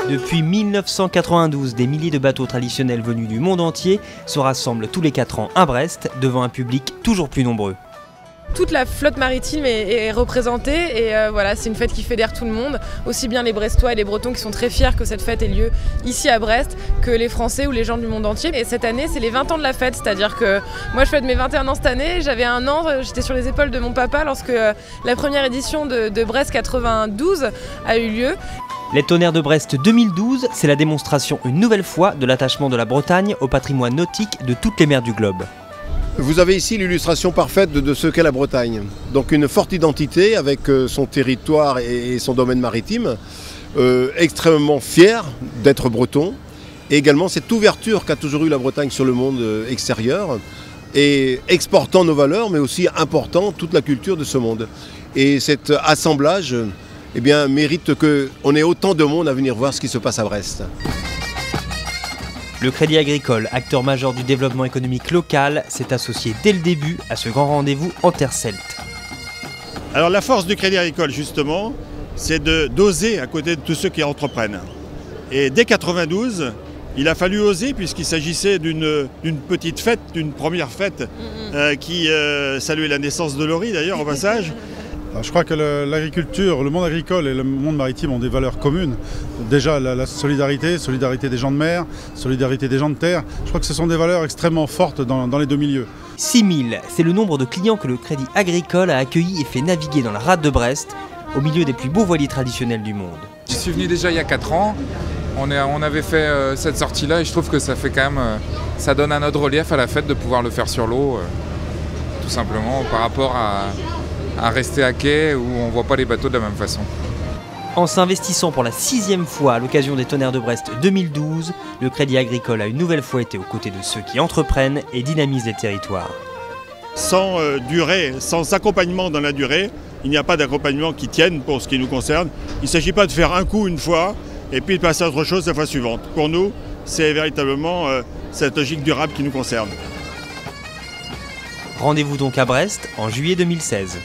Depuis 1992, des milliers de bateaux traditionnels venus du monde entier se rassemblent tous les 4 ans à Brest, devant un public toujours plus nombreux. Toute la flotte maritime est représentée et voilà, c'est une fête qui fédère tout le monde, aussi bien les Brestois et les Bretons qui sont très fiers que cette fête ait lieu ici à Brest, que les Français ou les gens du monde entier. Et cette année, c'est les 20 ans de la fête, c'est-à-dire que moi je fête mes 21 ans cette année, j'avais 1 an, j'étais sur les épaules de mon papa lorsque la première édition de Brest 92 a eu lieu. Les Tonnerres de Brest 2012, c'est la démonstration une nouvelle fois de l'attachement de la Bretagne au patrimoine nautique de toutes les mers du globe. Vous avez ici l'illustration parfaite de ce qu'est la Bretagne. Donc une forte identité avec son territoire et son domaine maritime, extrêmement fier d'être breton, et également cette ouverture qu'a toujours eu la Bretagne sur le monde extérieur, et exportant nos valeurs, mais aussi important toute la culture de ce monde. Et cet assemblage eh bien, mérite qu'on ait autant de monde à venir voir ce qui se passe à Brest. Le Crédit Agricole, acteur majeur du développement économique local, s'est associé dès le début à ce grand rendez-vous en terre celte. Alors la force du Crédit Agricole justement, c'est d'oser à côté de tous ceux qui entreprennent. Et dès 92, il a fallu oser puisqu'il s'agissait d'une petite fête, d'une première fête qui saluait la naissance de Laurie d'ailleurs au passage. Je crois que l'agriculture, le monde agricole et le monde maritime ont des valeurs communes. Déjà la solidarité des gens de mer, solidarité des gens de terre. Je crois que ce sont des valeurs extrêmement fortes dans les deux milieux. 6000, c'est le nombre de clients que le Crédit Agricole a accueillis et fait naviguer dans la rade de Brest, au milieu des plus beaux voiliers traditionnels du monde. J'y suis venu déjà il y a 4 ans. On avait fait cette sortie-là et je trouve que ça fait quand même, ça donne un autre relief à la fête de pouvoir le faire sur l'eau, tout simplement par rapport à rester à quai où on ne voit pas les bateaux de la même façon. En s'investissant pour la 6e fois à l'occasion des Tonnerres de Brest 2012, le Crédit Agricole a une nouvelle fois été aux côtés de ceux qui entreprennent et dynamisent les territoires. Sans durée, sans accompagnement dans la durée, il n'y a pas d'accompagnement qui tienne pour ce qui nous concerne. Il ne s'agit pas de faire un coup une fois et puis de passer à autre chose la fois suivante. Pour nous, c'est véritablement cette logique durable qui nous concerne. Rendez-vous donc à Brest en juillet 2016.